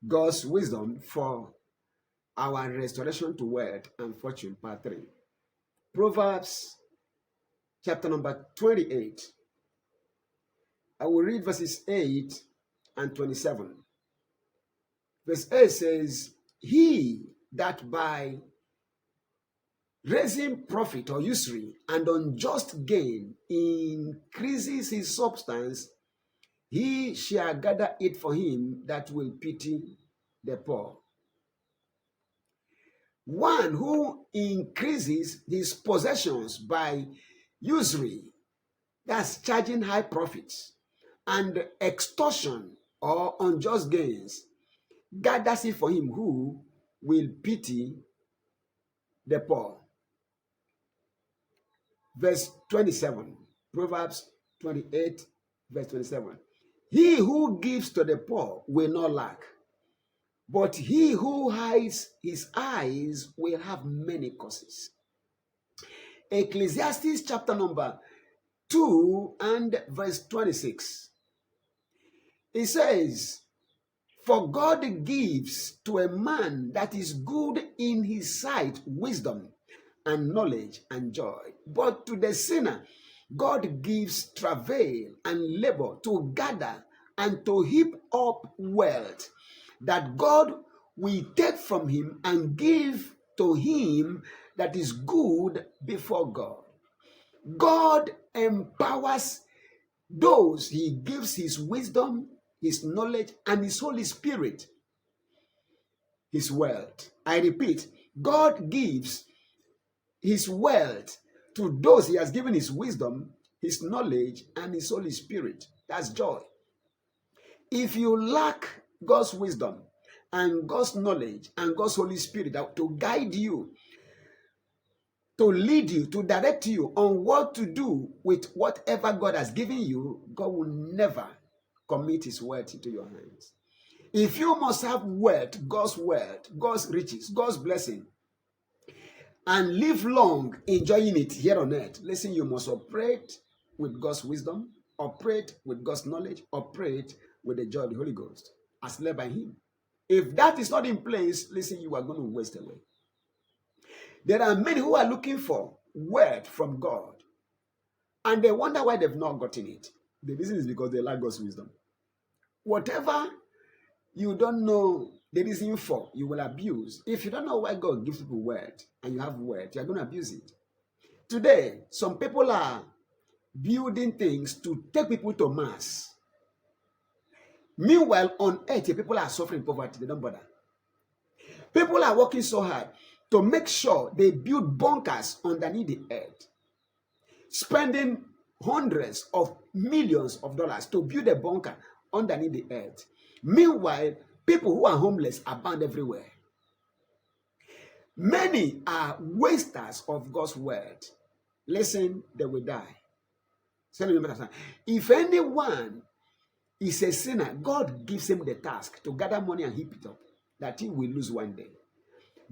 God's wisdom for our restoration to wealth and fortune, part 3. Proverbs chapter number 28. I will read verses 8 and 27. Verse 8 says, He that by raising profit or usury and unjust gain increases his substance, he shall gather it for him that will pity the poor. One who increases his possessions by usury, that's charging high profits, and extortion or unjust gains, gathers it for him who will pity the poor. Verse 27, Proverbs 28, verse 27. He who gives to the poor will not lack, but he who hides his eyes will have many causes. Ecclesiastes chapter number 2 and verse 26. It says, For God gives to a man that is good in his sight wisdom and knowledge and joy. But to the sinner, God gives travail and labor to gather and to heap up wealth, that God will take from him and give to him that is good before God. God empowers those he gives his wisdom, his knowledge, and his Holy Spirit, his wealth. I repeat, God gives his wealth to those he has given his wisdom, his knowledge, and his Holy Spirit. That's joy. If you lack God's wisdom and God's knowledge and God's Holy Spirit to guide you, to lead you, to direct you on what to do with whatever God has given you, God will never commit his wealth into your hands. If you must have wealth, God's riches, God's blessing, and live long enjoying it here on earth, listen, you must operate with God's wisdom, operate with God's knowledge, operate with the joy of the Holy Ghost as led by him. If that is not in place, listen, you are going to waste away. There are many who are looking for word from God, and they wonder why they've not gotten it. The reason is because they lack God's wisdom. Whatever you don't know the reason for, you will abuse. If you don't know why God gives people word and you have word, you are going to abuse it. Today, some people are building things to take people to Mars. Meanwhile, on earth, people are suffering poverty. They don't bother. People are working so hard to make sure they build bunkers underneath the earth, spending hundreds of millions of dollars to build a bunker underneath the earth. Meanwhile, people who are homeless are bound everywhere. Many are wasters of God's word. Listen, they will die. If anyone is a sinner, God gives him the task to gather money and heap it up, that he will lose one day.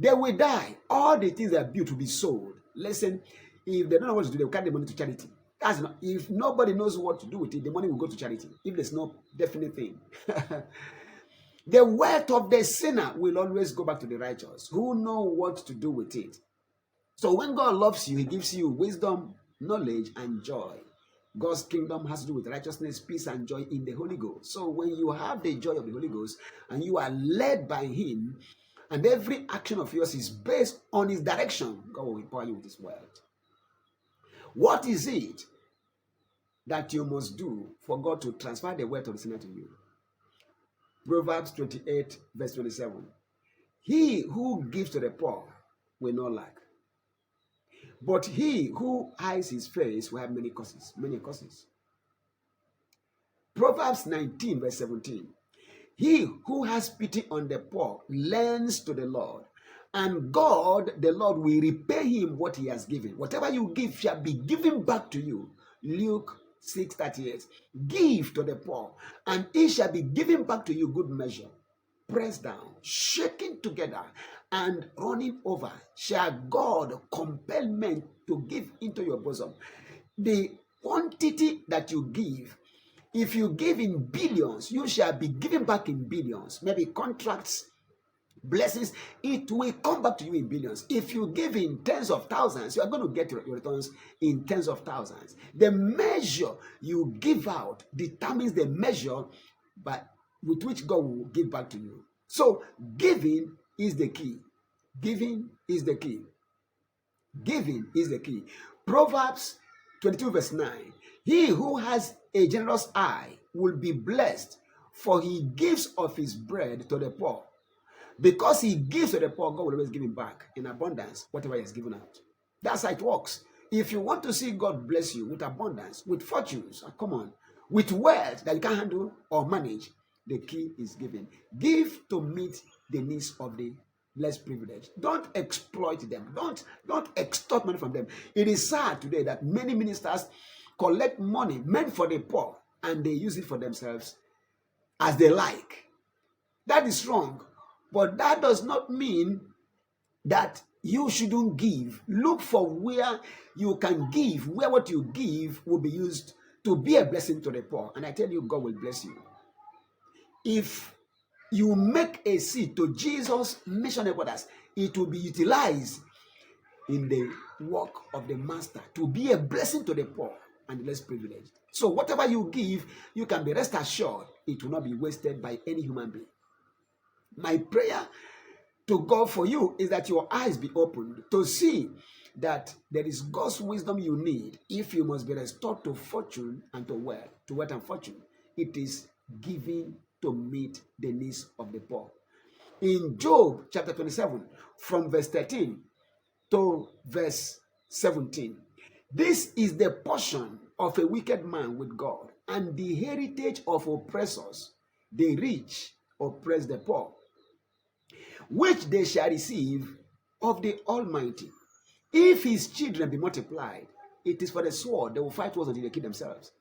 They will die. All the things they are built will be sold. Listen, if they don't know what to do, they will carry the money to charity. That's not, if nobody knows what to do with it, the money will go to charity. If there's no definite thing. The wealth of the sinner will always go back to the righteous, who know what to do with it. So when God loves you, he gives you wisdom, knowledge, and joy. God's kingdom has to do with righteousness, peace, and joy in the Holy Ghost. So when you have the joy of the Holy Ghost and you are led by him, and every action of yours is based on his direction, God will empower you with his word. What is it that you must do for God to transfer the word of the sinner to you? Proverbs 28, verse 27. He who gives to the poor will not lack, but he who hides his face will have many causes. Many causes. Proverbs 19, verse 17. He who has pity on the poor lends to the Lord, and God, the Lord, will repay him what he has given. Whatever you give shall be given back to you. Luke 6:38. Give to the poor, and it shall be given back to you good measure, pressed down, shaken together, and running over, shall God compel men to give into your bosom. The quantity that you give If you give in billions, you shall be given back in billions. Maybe contracts, blessings, it will come back to you in billions. If you give in tens of thousands, you are going to get your returns in tens of thousands. The measure you give out determines the measure with which God will give back to you. So giving is the key. Giving is the key. Giving is the key. Proverbs 22 verse 9. He who has a generous eye will be blessed, for he gives of his bread to the poor. Because he gives to the poor, God will always give him back in abundance, whatever he has given out. That's how it works. If you want to see God bless you with abundance, with fortunes, come on, with wealth that you can handle or manage, the key is giving. Give to meet the needs of the less privileged. Don't exploit them. Don't extort money from them. It is sad today that many ministers collect money meant for the poor and they use it for themselves as they like. That is wrong. But that does not mean that you shouldn't give. Look for where you can give, where what you give will be used to be a blessing to the poor. And I tell you, God will bless you. If you make a seed to Jesus' mission of others, it will be utilized in the work of the master to be a blessing to the poor and the less privileged. So whatever you give, you can be rest assured it will not be wasted by any human being. My prayer to God for you is that your eyes be opened to see that there is God's wisdom you need if you must be restored to fortune and to wealth and fortune. It is giving to meet the needs of the poor. In Job chapter 27, from verse 13 to verse 17, this is the portion of a wicked man with God, and the heritage of oppressors. The rich oppress the poor, which they shall receive of the Almighty. If his children be multiplied, it is for the sword. They will fight wars until they kill themselves.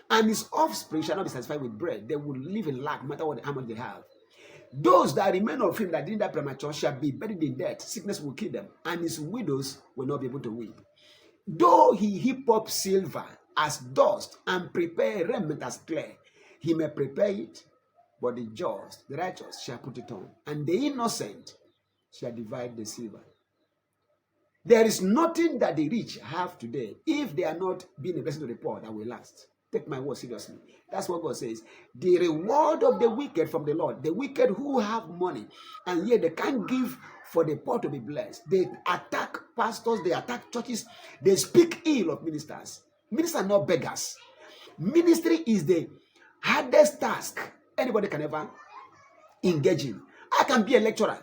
And his offspring shall not be satisfied with bread. They will live in lack, no matter how much they have. Those that remain of him that didn't die premature shall be buried in death. Sickness will kill them, and his widows will not be able to weep. Though he heap up silver as dust and prepare raiment as clay, he may prepare it, but the just, the righteous, shall put it on, and the innocent shall divide the silver. There is nothing that the rich have today, if they are not being a blessing to the poor, that will last. Take my word seriously. That's what God says. The reward of the wicked from the Lord, the wicked who have money, and yet they can't give for the poor to be blessed. They attack pastors, they attack churches, they speak ill of ministers. Ministers are not beggars. Ministry is the hardest task anybody can ever engage in. I can be a lecturer,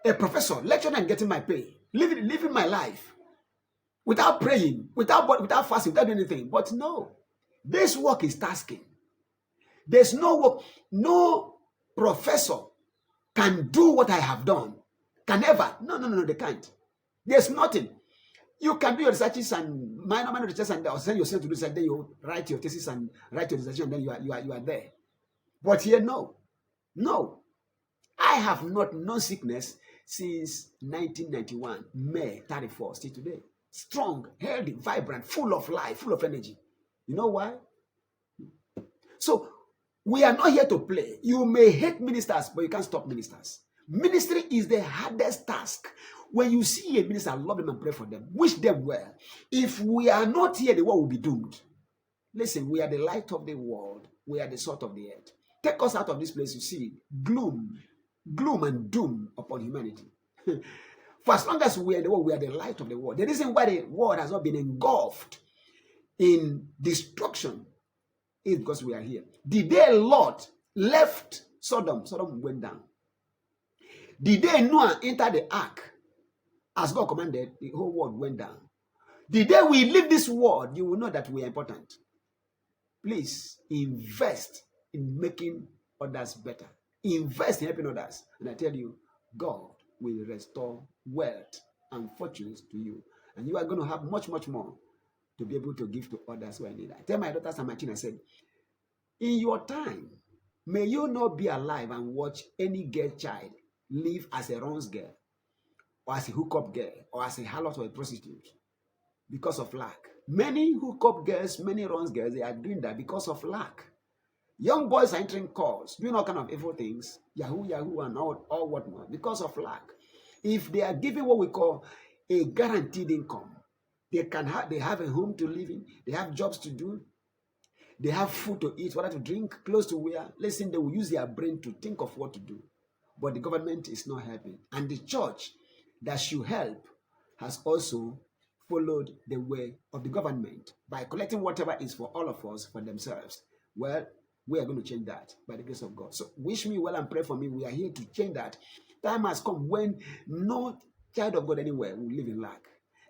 a professor, lecturing and getting my pay, living my life without praying, without fasting, without doing anything. But no, this work is tasking. There's no work. No professor can do what I have done. Can ever. No, they can't. There's nothing. You can do your researches and minor research and send yourself to research. Then you write your thesis and write your dissertation, and then you are there. But here, no. I have not known sickness since 1991, May 31st, still today. Strong, healthy, vibrant, full of life, full of energy. You know why? So, we are not here to play. You may hate ministers, but you can't stop ministers. Ministry is the hardest task. When you see a minister, love them and pray for them. Wish them well. If we are not here, the world will be doomed. Listen, we are the light of the world. We are the salt of the earth. Take us out of this place, you see, gloom and doom upon humanity. For as long as we are in the world, we are the light of the world. The reason why the world has not been engulfed in destruction is because we are here. The day Lot left Sodom went down. The day Noah entered the ark, as God commanded, the whole world went down. The day we leave this world, you will know that we are important. Please invest in making others better. Invest in helping others. And I tell you, God will restore wealth and fortunes to you. And you are going to have much, much more to be able to give to others who are in need. I tell my daughters and my children, I said, in your time, may you not be alive and watch any girl child live as a runs girl, or as a hookup girl, or as a harlot or a prostitute because of lack. Many hookup girls, many runs girls, they are doing that because of lack. Young boys are entering calls, doing all kind of evil things, Yahoo, Yahoo, and all whatnot, because of lack. If they are given what we call a guaranteed income, they have a home to live in, they have jobs to do, they have food to eat, water to drink, clothes to wear. Listen, they will use their brain to think of what to do. But the government is not helping. And the church that should help has also followed the way of the government by collecting whatever is for all of us for themselves. Well, we are going to change that by the grace of God. So wish me well and pray for me. We are here to change that. Time has come when no child of God anywhere will live in lack.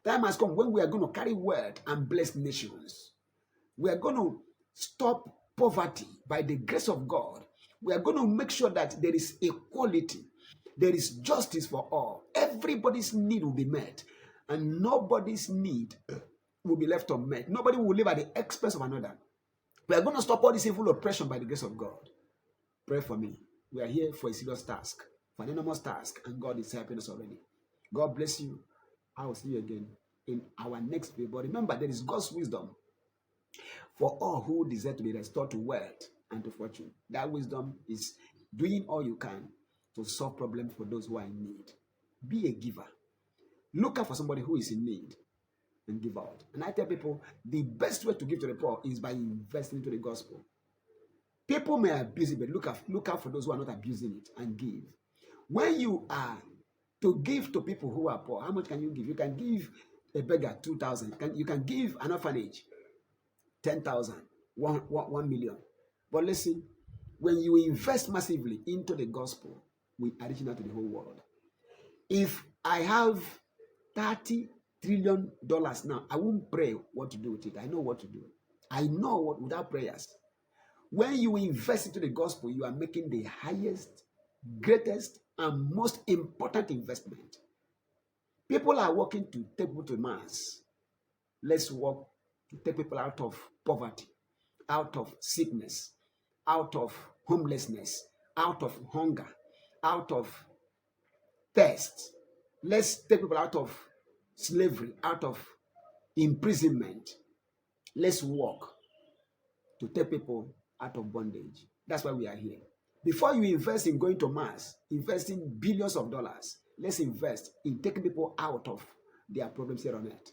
Time has come when we are going to carry word and bless nations. We are going to stop poverty by the grace of God. We are going to make sure that there is equality, there is justice for all. Everybody's need will be met, and nobody's need will be left unmet. Nobody will live at the expense of another. We are going to stop all this evil oppression by the grace of God. Pray for me. We are here for a serious task, for an enormous task, and God is helping us already. God bless you. I will see you again in our next video. But remember, there is God's wisdom for all who desire to be restored to wealth and to fortune. That wisdom is doing all you can to solve problems for those who are in need. Be a giver. Look out for somebody who is in need and give out. And I tell people, the best way to give to the poor is by investing into the gospel. People may abuse it, but look out for those who are not abusing it and give. When you are to give to people who are poor, how much can you give? You can give a beggar 2,000. You can give an orphanage 10,000, 1 million. But listen, when you invest massively into the gospel, we are reaching out to the whole world. If I have $30 trillion now, I won't pray what to do with it. I know what to do. I know what without prayers. When you invest into the gospel, you are making the highest, greatest, and most important investment. People are working to take people to Mars. Let's work to take people out of poverty, out of sickness, out of homelessness, out of hunger, out of thirst. Let's take people out of slavery, out of imprisonment. Let's work to take people out of bondage. That's why we are here. Before you invest in going to Mars, investing billions of dollars, let's invest in taking people out of their problems here on earth.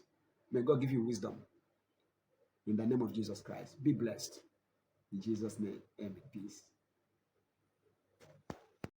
May God give you wisdom. In the name of Jesus Christ, be blessed. In Jesus' name, amen. Peace.